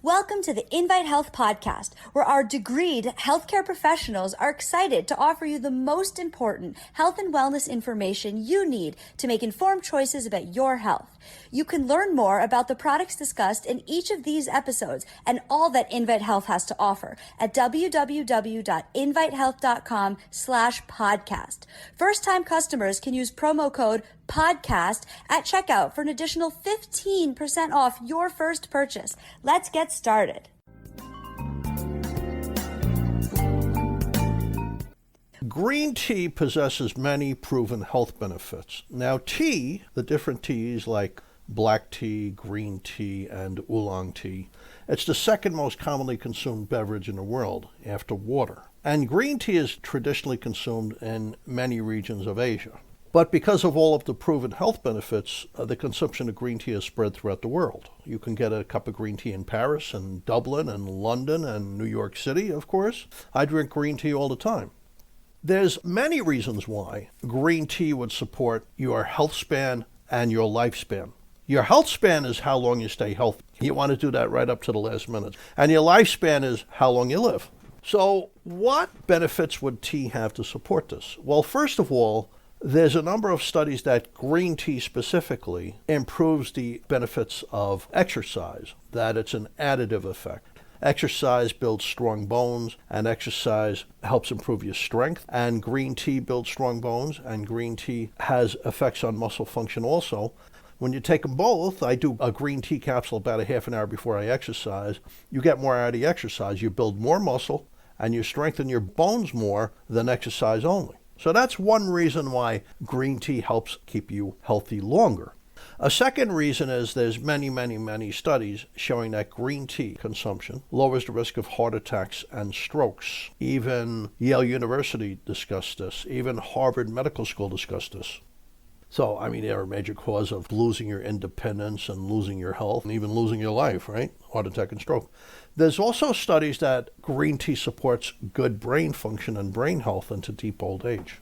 Welcome to the Invite Health podcast, where our degreed healthcare professionals are excited to offer you the most important health and wellness information you need to make informed choices about your health. You can learn more about the products discussed in each of these episodes and all that Invite Health has to offer at www.invitehealth.com/podcast. First-time customers can use promo code podcast at checkout for an additional 15% off your first purchase. Let's get started. Green tea possesses many proven health benefits. Now, tea, the different teas like black tea, green tea, and oolong tea, it's the second most commonly consumed beverage in the world after water. And green tea is traditionally consumed in many regions of Asia. But because of all of the proven health benefits, the consumption of green tea is spread throughout the world. You can get a cup of green tea in Paris and Dublin and London and New York City, of course. I drink green tea all the time. There's many reasons why green tea would support your health span and your lifespan. Your health span is how long you stay healthy. You want to do that right up to the last minute. And your lifespan is how long you live. So what benefits would tea have to support this? Well, first of all, there's a number of studies that green tea specifically improves the benefits of exercise, that it's an additive effect. Exercise builds strong bones, and exercise helps improve your strength. And green tea builds strong bones, and green tea has effects on muscle function also. When you take them both, I do a green tea capsule about a half an hour before I exercise. You get more out of the exercise. You build more muscle, and you strengthen your bones more than exercise only. So that's one reason why green tea helps keep you healthy longer. A second reason is there's many studies showing that green tea consumption lowers the risk of heart attacks and strokes. Even Yale University discussed this. Even Harvard Medical School discussed this. So, they're a major cause of losing your independence and losing your health and even losing your life, right? Heart attack and stroke. There's also studies that green tea supports good brain function and brain health into deep old age.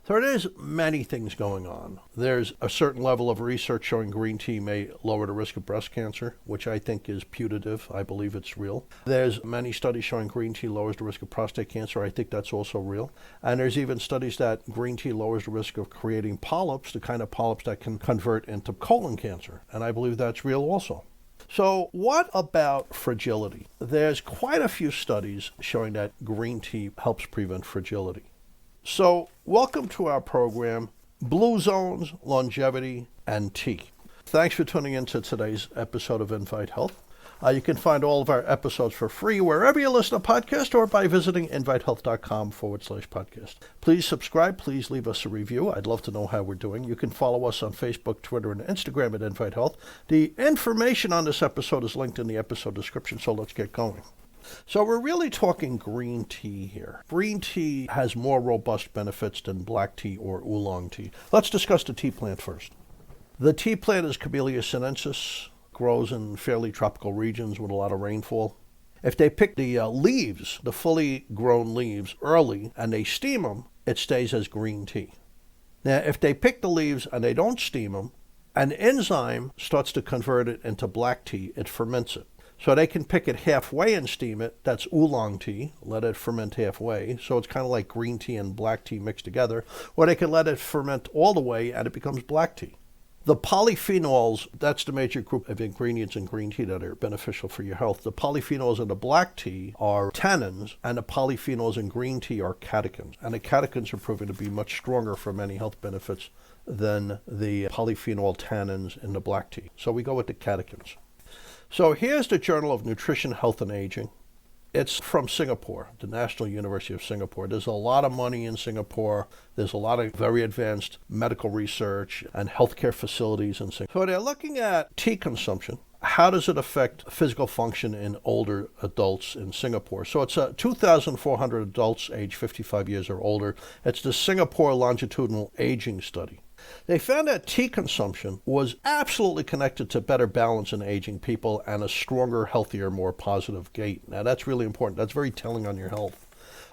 So there's many things going on. There's a certain level of research showing green tea may lower the risk of breast cancer, which I think is putative. I believe it's real. There's many studies showing green tea lowers the risk of prostate cancer. I think that's also real. And there's even studies that green tea lowers the risk of creating polyps, the kind of polyps that can convert into colon cancer. And I believe that's real also. So what about fragility? There's quite a few studies showing that green tea helps prevent fragility. So welcome to our program, Blue Zones, Longevity, and Tea. Thanks for tuning in to today's episode of Invite Health. You can find all of our episodes for free wherever you listen to podcasts or by visiting invitehealth.com/podcast. Please subscribe. Please leave us a review. I'd love to know how we're doing. You can follow us on Facebook, Twitter, and Instagram at Invite Health. The information on this episode is linked in the episode description, so let's get going. So we're really talking green tea here. Green tea has more robust benefits than black tea or oolong tea. Let's discuss the tea plant first. The tea plant is Camellia sinensis, grows in fairly tropical regions with a lot of rainfall. If they pick the leaves, the fully grown leaves, early and they steam them, it stays as green tea. Now, if they pick the leaves and they don't steam them, an enzyme starts to convert it into black tea. It ferments it. So they can pick it halfway and steam it. That's oolong tea. Let it ferment halfway. So it's kind of like green tea and black tea mixed together. Or they can let it ferment all the way and it becomes black tea. The polyphenols, that's the major group of ingredients in green tea that are beneficial for your health. The polyphenols in the black tea are tannins, and the polyphenols in green tea are catechins. And the catechins are proven to be much stronger for many health benefits than the polyphenol tannins in the black tea. So we go with the catechins. So here's the Journal of Nutrition, Health, and Aging. It's from Singapore, the National University of Singapore. There's a lot of money in Singapore. There's a lot of very advanced medical research and healthcare facilities in Singapore. So they're looking at tea consumption. How does it affect physical function in older adults in Singapore? So it's 2,400 adults aged 55 years or older. It's the Singapore Longitudinal Aging Study. They found that tea consumption was absolutely connected to better balance in aging people and a stronger, healthier, more positive gait. Now that's really important. That's very telling on your health.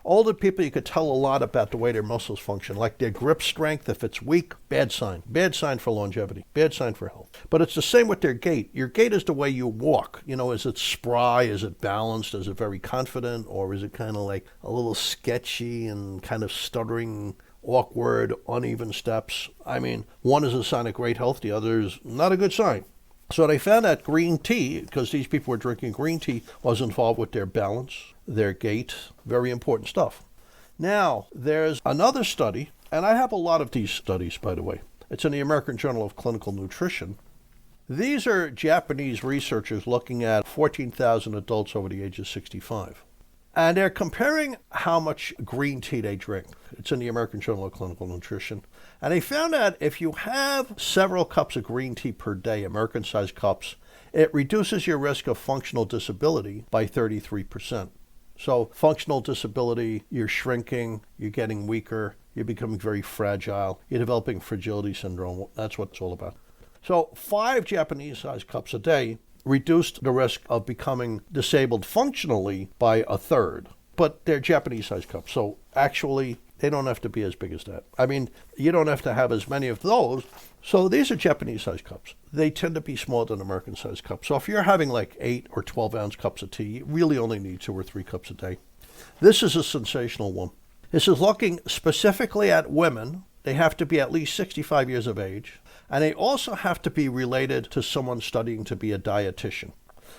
Older people, you could tell a lot about the way their muscles function, like their grip strength. If it's weak, bad sign. Bad sign for longevity. Bad sign for health. But it's the same with their gait. Your gait is the way you walk. Is it spry? Is it balanced? Is it very confident? Or is it kind of like a little sketchy and kind of stuttering, awkward, uneven steps? One is a sign of great health. The other is not a good sign. So they found that green tea, because these people were drinking green tea, was involved with their balance, their gait, very important stuff. Now, there's another study, and I have a lot of these studies, by the way. It's in the American Journal of Clinical Nutrition. These are Japanese researchers looking at 14,000 adults over the age of 65. And they're comparing how much green tea they drink. It's in the American Journal of Clinical Nutrition. And they found that if you have several cups of green tea per day, American-sized cups, it reduces your risk of functional disability by 33%. So functional disability, you're shrinking, you're getting weaker, you're becoming very fragile, you're developing fragility syndrome. That's what it's all about. So 5 Japanese-sized cups a day reduced the risk of becoming disabled functionally by a third. But they're Japanese-sized cups, so actually they don't have to be as big as that. You don't have to have as many of those. So these are Japanese-sized cups. They tend to be smaller than American-sized cups. So if you're having like 8 or 12-ounce cups of tea, you really only need 2 or 3 cups a day. This is a sensational one. This is looking specifically at women. They have to be at least 65 years of age. And they also have to be related to someone studying to be a dietitian.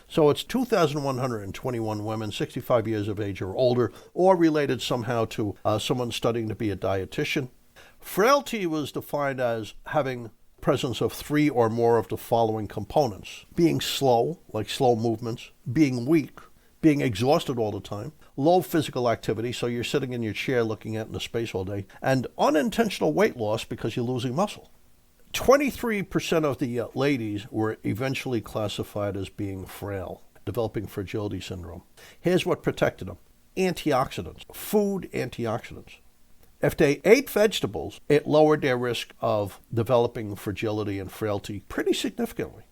So it's 2,121 women, 65 years of age or older, or related somehow to someone studying to be a dietitian. Frailty was defined as having presence of 3 or more of the following components: being slow, like slow movements, being weak, being exhausted all the time, low physical activity, so you're sitting in your chair looking out into space all day, and unintentional weight loss because you're losing muscle. 23% of the ladies were eventually classified as being frail, developing fragility syndrome. Here's what protected them: antioxidants, food antioxidants. If they ate vegetables, it lowered their risk of developing fragility and frailty pretty significantly.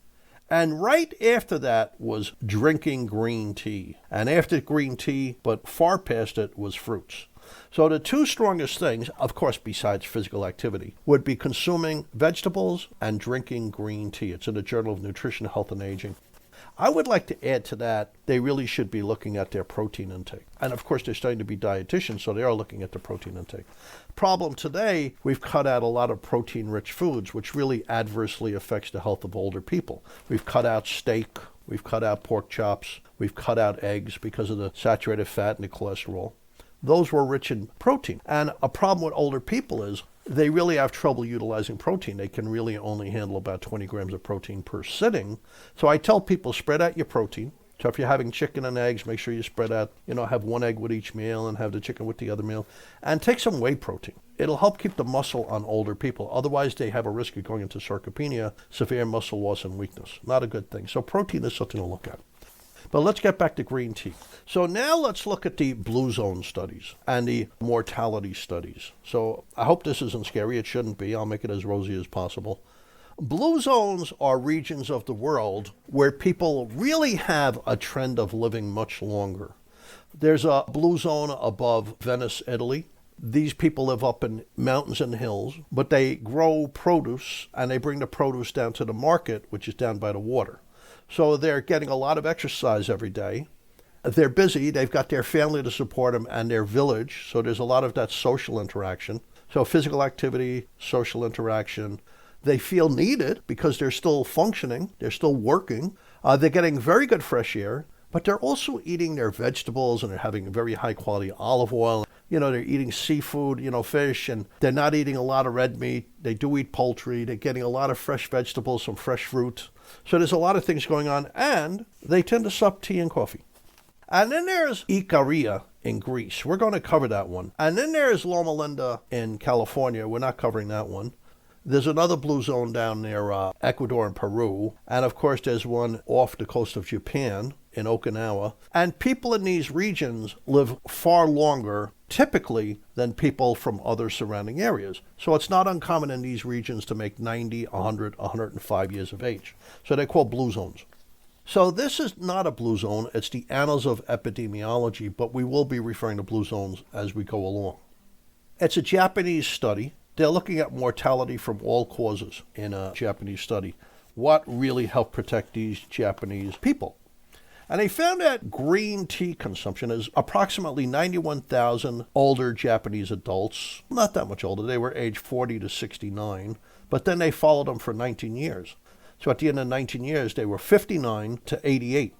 And right after that was drinking green tea. And after green tea, but far past it, was fruits. So the 2 strongest things, of course, besides physical activity, would be consuming vegetables and drinking green tea. It's in the Journal of Nutrition, Health, and Aging. I would like to add to that, they really should be looking at their protein intake. And of course, they're starting to be dietitians, so they are looking at the protein intake. Problem today, we've cut out a lot of protein-rich foods, which really adversely affects the health of older people. We've cut out steak, we've cut out pork chops, we've cut out eggs because of the saturated fat and the cholesterol. Those were rich in protein. And a problem with older people is they really have trouble utilizing protein. They can really only handle about 20 grams of protein per sitting. So I tell people, spread out your protein. So if you're having chicken and eggs, make sure you spread out, have 1 egg with each meal and have the chicken with the other meal. And take some whey protein. It'll help keep the muscle on older people. Otherwise, they have a risk of going into sarcopenia, severe muscle loss and weakness. Not a good thing. So protein is something to look at. But let's get back to green tea. So now let's look at the blue zone studies and the mortality studies. So I hope this isn't scary. It shouldn't be. I'll make it as rosy as possible. Blue zones are regions of the world where people really have a trend of living much longer. There's a blue zone above Venice, Italy. These people live up in mountains and hills, but they grow produce and they bring the produce down to the market, which is down by the water. So they're getting a lot of exercise every day. They're busy. They've got their family to support them and their village. So there's a lot of that social interaction. So physical activity, social interaction. They feel needed because they're still functioning. They're still working. They're getting very good fresh air, but they're also eating their vegetables and they're having very high quality olive oil. They're eating seafood, fish, and they're not eating a lot of red meat. They do eat poultry. They're getting a lot of fresh vegetables, some fresh fruit. So there's a lot of things going on, and they tend to sup tea and coffee. And then there's Ikaria in Greece. We're going to cover that one. And then there's Loma Linda in California. We're not covering that one. There's another blue zone down near Ecuador and Peru. And of course, there's one off the coast of Japan in Okinawa. And people in these regions live far longer, typically, than people from other surrounding areas. So it's not uncommon in these regions to make 90, 100, 105 years of age. So they're called blue zones. So this is not a blue zone. It's the Annals of Epidemiology, but we will be referring to blue zones as we go along. It's a Japanese study. They're looking at mortality from all causes in a Japanese study. What really helped protect these Japanese people? And they found that green tea consumption is approximately 91,000 older Japanese adults, not that much older. They were aged 40 to 69, but then they followed them for 19 years. So at the end of 19 years, they were 59 to 88.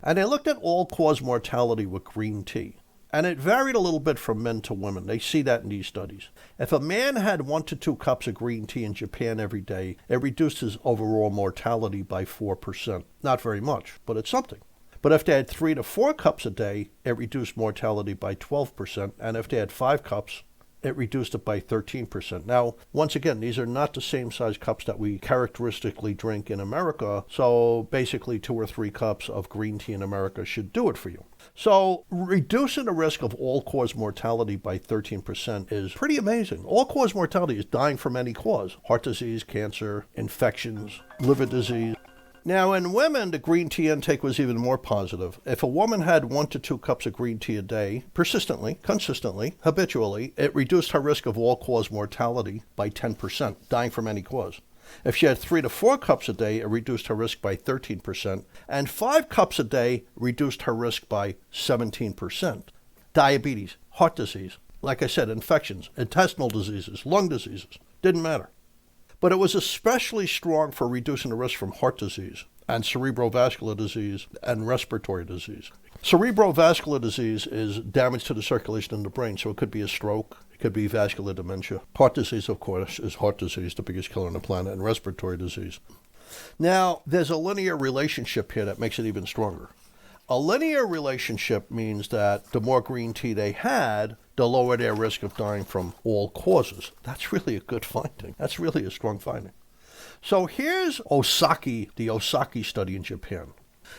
And they looked at all-cause mortality with green tea. And it varied a little bit from men to women. They see that in these studies. If a man had 1 to 2 cups of green tea in Japan every day, it reduced his overall mortality by 4%. Not very much, but it's something. But if they had 3 to 4 cups a day, it reduced mortality by 12%. And if they had 5 cups, it reduced it by 13%. Now, once again, these are not the same size cups that we characteristically drink in America. So basically 2 or 3 cups of green tea in America should do it for you. So reducing the risk of all-cause mortality by 13% is pretty amazing. All-cause mortality is dying from any cause: heart disease, cancer, infections, liver disease. Now, in women, the green tea intake was even more positive. If a woman had 1 to 2 cups of green tea a day, persistently, consistently, habitually, it reduced her risk of all-cause mortality by 10%, dying from any cause. If she had 3 to 4 cups a day, it reduced her risk by 13%, and 5 cups a day reduced her risk by 17%. Diabetes, heart disease, like I said, infections, intestinal diseases, lung diseases, didn't matter. But it was especially strong for reducing the risk from heart disease and cerebrovascular disease and respiratory disease. Cerebrovascular disease is damage to the circulation in the brain, so it could be a stroke, it could be vascular dementia. Heart disease, of course, is heart disease, the biggest killer on the planet, and respiratory disease. Now, there's a linear relationship here that makes it even stronger. A linear relationship means that the more green tea they had, the lower their risk of dying from all causes. That's really a good finding. That's really a strong finding. So here's Osaki, the Osaki study in Japan.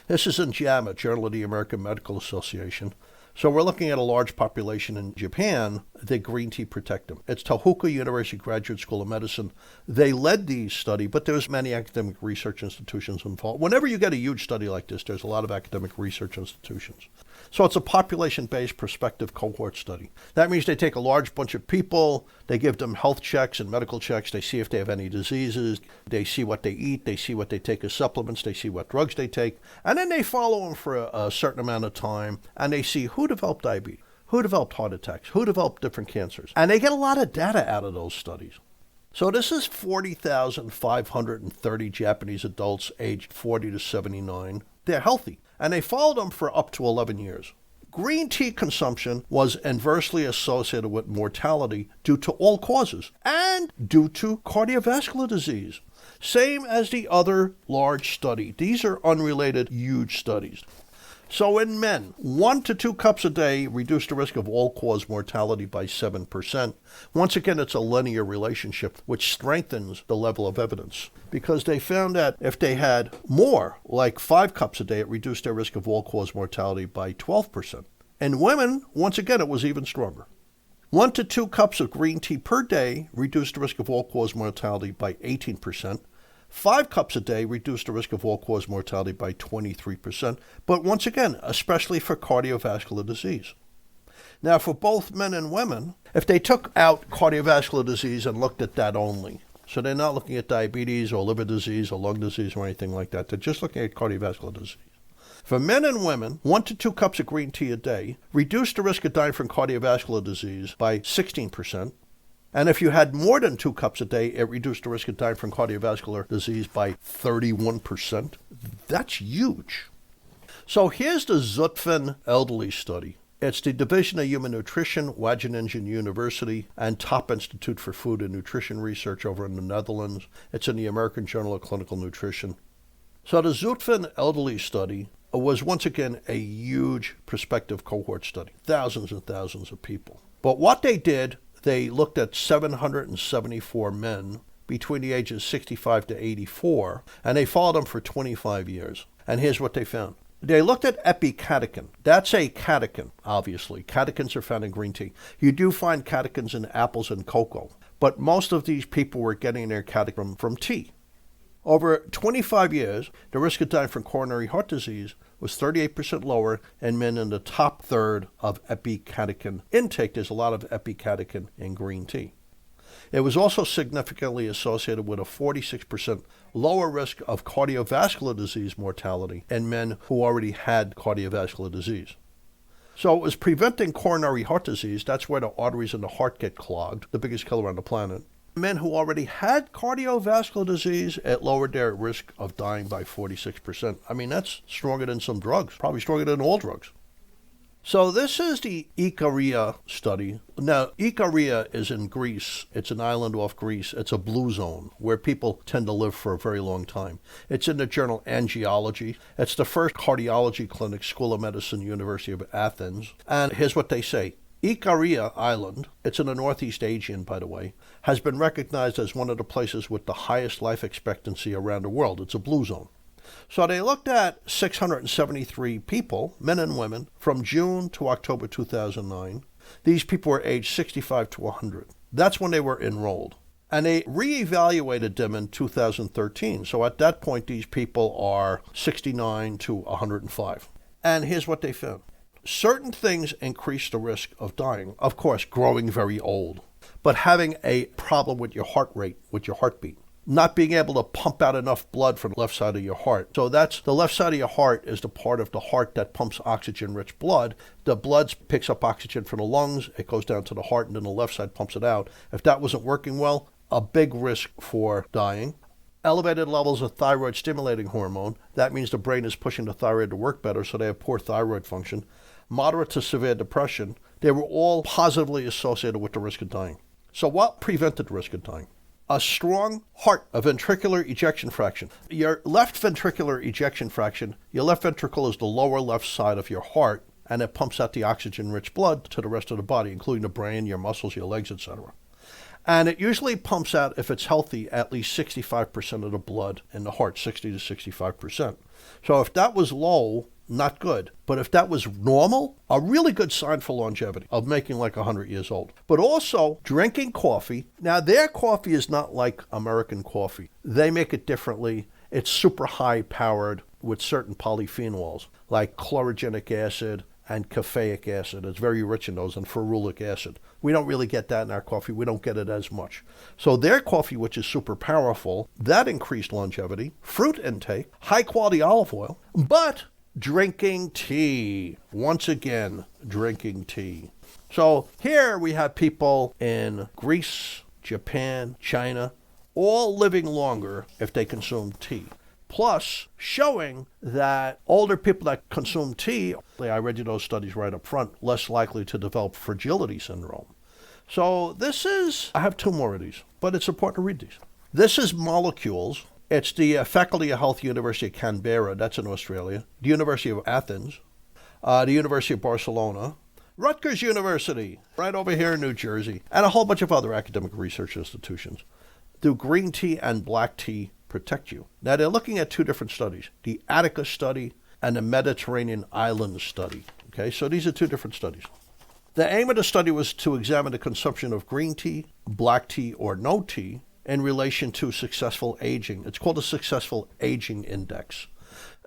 This is in JAMA, Journal of the American Medical Association. So we're looking at a large population in Japan that green tea protect them. It's Tohoku University Graduate School of Medicine. They led the study, but there's many academic research institutions involved. Whenever you get a huge study like this, there's a lot of academic research institutions. So it's a population-based prospective cohort study. That means they take a large bunch of people, they give them health checks and medical checks, they see if they have any diseases, they see what they eat, they see what they take as supplements, they see what drugs they take, and then they follow them for a certain amount of time, and they see who developed diabetes, who developed heart attacks, who developed different cancers. And they get a lot of data out of those studies. So this is 40,530 Japanese adults aged 40 to 79. They're healthy, and they followed them for up to 11 years. Green tea consumption was inversely associated with mortality due to all causes and due to cardiovascular disease. Same as the other large study. These are unrelated, huge studies. So in men, 1 to 2 cups a day reduced the risk of all-cause mortality by 7%. Once again, it's a linear relationship, which strengthens the level of evidence, because they found that if they had more, like 5 cups a day, it reduced their risk of all-cause mortality by 12%. In women, once again, it was even stronger. 1 to 2 cups of green tea per day reduced the risk of all-cause mortality by 18%. 5 cups a day reduced the risk of all-cause mortality by 23%, but once again, especially for cardiovascular disease. Now, for both men and women, if they took out cardiovascular disease and looked at that only, so they're not looking at diabetes or liver disease or lung disease or anything like that, they're just looking at cardiovascular disease. For men and women, 1 to 2 cups of green tea a day reduced the risk of dying from cardiovascular disease by 16%. And if you had more than 2 cups a day, it reduced the risk of dying from cardiovascular disease by 31%. That's huge. So here's the Zutphen elderly study. It's the Division of Human Nutrition, Wageningen University, and Top Institute for Food and Nutrition Research over in the Netherlands. It's in the American Journal of Clinical Nutrition. So the Zutphen elderly study was once again a huge prospective cohort study, thousands and thousands of people. But what they did, they looked at 774 men between the ages 65 to 84, and they followed them for 25 years. And here's what they found. They looked at epicatechin. That's a catechin, obviously. Catechins are found in green tea. You do find catechins in apples and cocoa, but most of these people were getting their catechin from tea. Over 25 years, the risk of dying from coronary heart disease was 38% lower in men in the top third of epicatechin intake. There's a lot of epicatechin in green tea. It was also significantly associated with a 46% lower risk of cardiovascular disease mortality in men who already had cardiovascular disease. So it was preventing coronary heart disease. That's where the arteries in the heart get clogged, the biggest killer on the planet. Men who already had cardiovascular disease, it lowered their risk of dying by 46%. I mean, that's stronger than some drugs, probably stronger than all drugs. So this is the Ikaria study. Now, Ikaria is in Greece. It's an island off Greece. It's a blue zone where people tend to live for a very long time. It's in the journal Angiology. It's the first cardiology clinic, School of Medicine, University of Athens. And here's what they say. Ikaria Island, it's in the Northeast Aegean, by the way, has been recognized as one of the places with the highest life expectancy around the world. It's a blue zone. So they looked at 673 people, men and women, from June to October 2009. These people were aged 65 to 100. That's when they were enrolled. And they reevaluated them in 2013. So at that point, these people are 69 to 105. And here's what they found. Certain things increase the risk of dying. Of course, growing very old, but having a problem with your heart rate, with your heartbeat, not being able to pump out enough blood from the left side of your heart. So that's the left side of your heart is the part of the heart that pumps oxygen-rich blood. The blood picks up oxygen from the lungs, it goes down to the heart, and then the left side pumps it out. If that wasn't working well, a big risk for dying. Elevated levels of thyroid-stimulating hormone. That means the brain is pushing the thyroid to work better, so they have poor thyroid function. Moderate to severe depression. They were all positively associated with the risk of dying. So what prevented the risk of dying? A strong heart, a ventricular ejection fraction. Your left ventricular ejection fraction, your left ventricle is the lower left side of your heart, and it pumps out the oxygen-rich blood to the rest of the body, including the brain, your muscles, your legs, etc. And it usually pumps out, if it's healthy, at least 65% of the blood in the heart, 60 to 65%. So if that was low, not good. But if that was normal, a really good sign for longevity, of making like 100 years old. But also drinking coffee. Now, their coffee is not like American coffee. They make it differently. It's super high powered with certain polyphenols like chlorogenic acid and caffeic acid. It's very rich in those, and ferulic acid. We don't really get that in our coffee. We don't get it as much. So their coffee, which is super powerful, that increased longevity. Fruit intake, high quality olive oil, but drinking tea. Once again, drinking tea. So here we have people in Greece, Japan, China, all living longer if they consume tea. Plus, showing that older people that consume tea, I read you those studies right up front, less likely to develop fragility syndrome. So this is, I have two more of these, but it's important to read these. This is molecules. It's the Faculty of Health, University of Canberra, that's in Australia, the University of Athens, the University of Barcelona, Rutgers University, right over here in New Jersey, and a whole bunch of other academic research institutions. Do green tea and black tea protect you? Now, they're looking at two different studies, the Attica study and the Mediterranean Island study. Okay, so these are two different studies. The aim of the study was to examine the consumption of green tea, black tea, or no tea in relation to successful aging. It's called a successful aging index.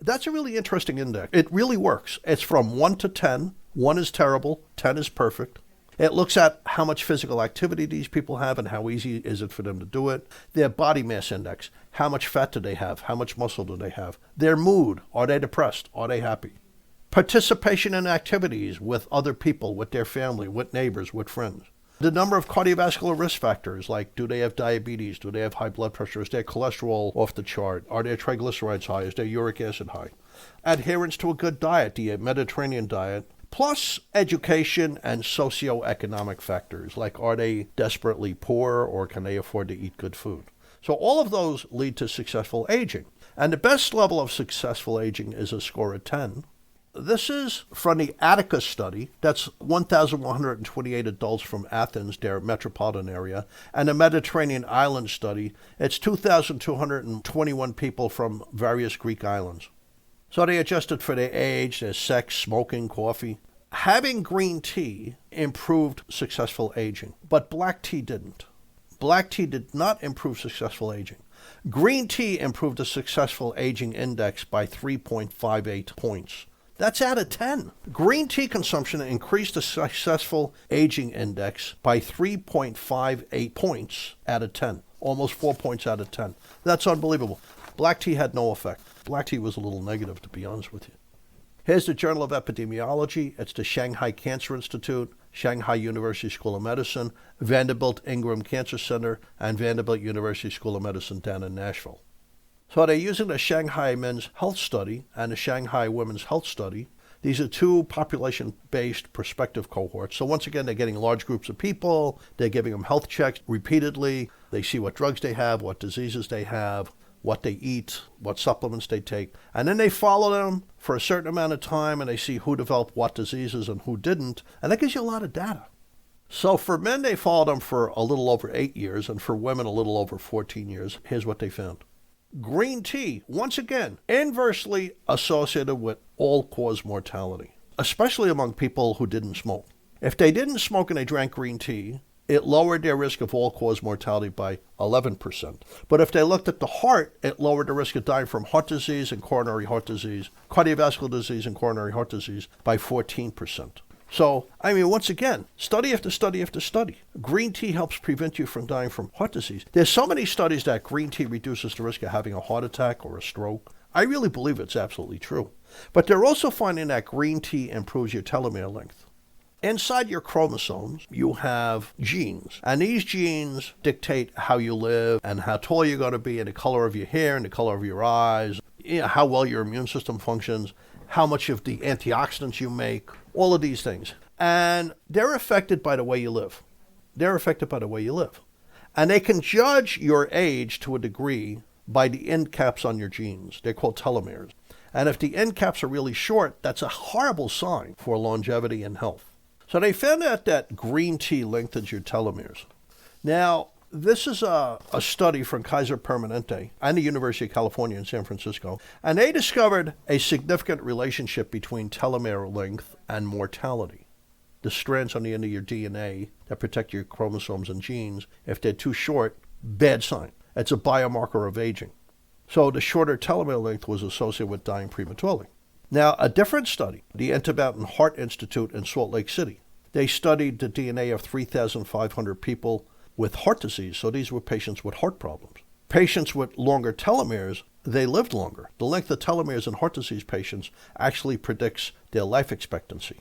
That's a really interesting index. It really works. It's from 1 to 10. 1 is terrible, 10 is perfect. It looks at how much physical activity these people have and how easy is it for them to do it. Their body mass index, how much fat do they have, how much muscle do they have. Their mood, are they depressed, are they happy? Participation in activities with other people, with their family, with neighbors, with friends. The number of cardiovascular risk factors, like do they have diabetes, do they have high blood pressure, is their cholesterol off the chart, are their triglycerides high, is their uric acid high? Adherence to a good diet, the Mediterranean diet, plus education and socioeconomic factors, like are they desperately poor or can they afford to eat good food? So all of those lead to successful aging. And the best level of successful aging is a score of 10. This is from the Attica study. That's 1,128 adults from Athens, their metropolitan area. And the Mediterranean Island study, it's 2,221 people from various Greek islands. So they adjusted for their age, their sex, smoking, coffee. Having green tea improved successful aging, but black tea didn't. Black tea did not improve successful aging. Green tea improved the successful aging index by 3.58 points. That's out of 10. Green tea consumption increased the successful aging index by 3.58 points out of 10. Almost 4 points out of 10. That's unbelievable. Black tea had no effect. Black tea was a little negative, to be honest with you. Here's the Journal of Epidemiology. It's the Shanghai Cancer Institute, Shanghai University School of Medicine, Vanderbilt Ingram Cancer Center, and Vanderbilt University School of Medicine down in Nashville. So they're using the Shanghai Men's Health Study and the Shanghai Women's Health Study. These are two population-based prospective cohorts. So once again, they're getting large groups of people. They're giving them health checks repeatedly. They see what drugs they have, what diseases they have, what they eat, what supplements they take. And then they follow them for a certain amount of time, and they see who developed what diseases and who didn't. And that gives you a lot of data. So for men, they followed them for a little over 8 years, and for women, a little over 14 years. Here's what they found. Green tea, once again, inversely associated with all-cause mortality, especially among people who didn't smoke. If they didn't smoke and they drank green tea, it lowered their risk of all-cause mortality by 11%. But if they looked at the heart, it lowered the risk of dying from heart disease and coronary heart disease, cardiovascular disease and coronary heart disease by 14%. So, once again, study after study after study. Green tea helps prevent you from dying from heart disease. There's so many studies that green tea reduces the risk of having a heart attack or a stroke. I really believe it's absolutely true. But they're also finding that green tea improves your telomere length. Inside your chromosomes, you have genes. And these genes dictate how you live and how tall you're going to be and the color of your hair and the color of your eyes, how well your immune system functions, how much of the antioxidants you make, all of these things. And they're affected by the way you live. And they can judge your age to a degree by the end caps on your genes. They're called telomeres. And if the end caps are really short, that's a horrible sign for longevity and health. So they found out that green tea lengthens your telomeres. Now, this is a study from Kaiser Permanente and the University of California in San Francisco, and they discovered a significant relationship between telomere length and mortality. The strands on the end of your DNA that protect your chromosomes and genes, if they're too short, bad sign. It's a biomarker of aging. So the shorter telomere length was associated with dying prematurely. Now, a different study, the Intermountain Heart Institute in Salt Lake City, they studied the DNA of 3,500 people with heart disease. So these were patients with heart problems. Patients with longer telomeres, they lived longer. The length of telomeres in heart disease patients actually predicts their life expectancy.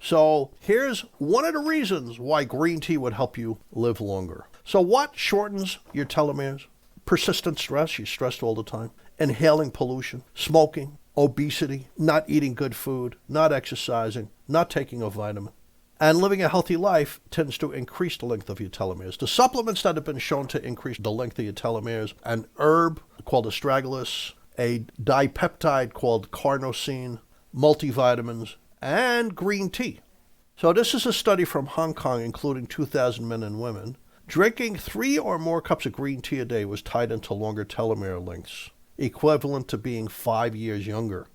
So here's one of the reasons why green tea would help you live longer. So what shortens your telomeres? Persistent stress, you're stressed all the time. Inhaling pollution, smoking, obesity, not eating good food, not exercising, not taking a vitamin. And living a healthy life tends to increase the length of your telomeres. The supplements that have been shown to increase the length of your telomeres, an herb called astragalus, a dipeptide called carnosine, multivitamins, and green tea. So this is a study from Hong Kong, including 2,000 men and women. Drinking 3 or more cups of green tea a day was tied into longer telomere lengths, equivalent to being 5 years younger.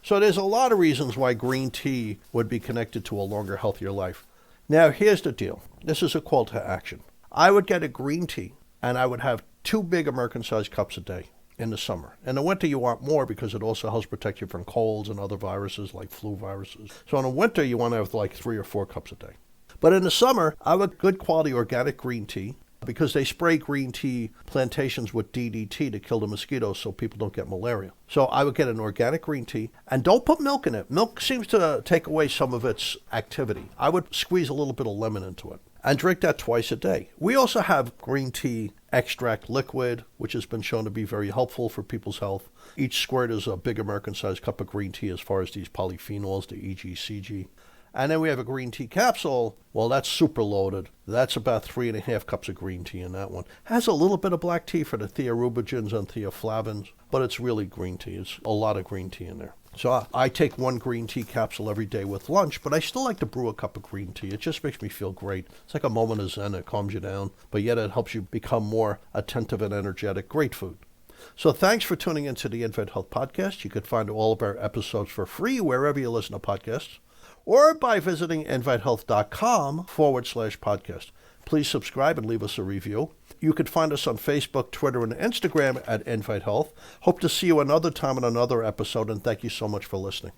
So there's a lot of reasons why green tea would be connected to a longer, healthier life. Now, here's the deal. This is a call to action. I would get a green tea, and I would have 2 big American-sized cups a day in the summer. In the winter, you want more because it also helps protect you from colds and other viruses like flu viruses. So in the winter, you want to have like 3 or 4 cups a day. But in the summer, I would good quality organic green tea because they spray green tea plantations with DDT to kill the mosquitoes so people don't get malaria. So I would get an organic green tea, and don't put milk in it. Milk seems to take away some of its activity. I would squeeze a little bit of lemon into it and drink that twice a day. We also have green tea extract liquid, which has been shown to be very helpful for people's health. Each squirt is a big American-sized cup of green tea as far as these polyphenols, the EGCG. And then we have a green tea capsule. Well, that's super loaded. That's about 3.5 cups of green tea in that one. Has a little bit of black tea for the theorubigens and theoflavins, but it's really green tea. It's a lot of green tea in there. So I take 1 green tea capsule every day with lunch, but I still like to brew a cup of green tea. It just makes me feel great. It's like a moment of zen. It calms you down, but yet it helps you become more attentive and energetic. Great food. So thanks for tuning into the Invent Health Podcast. You could find all of our episodes for free wherever you listen to podcasts, or by visiting invithealth.com/podcast. Please subscribe and leave us a review. You can find us on Facebook, Twitter, and Instagram at Invite Health. Hope to see you another time in another episode, and thank you so much for listening.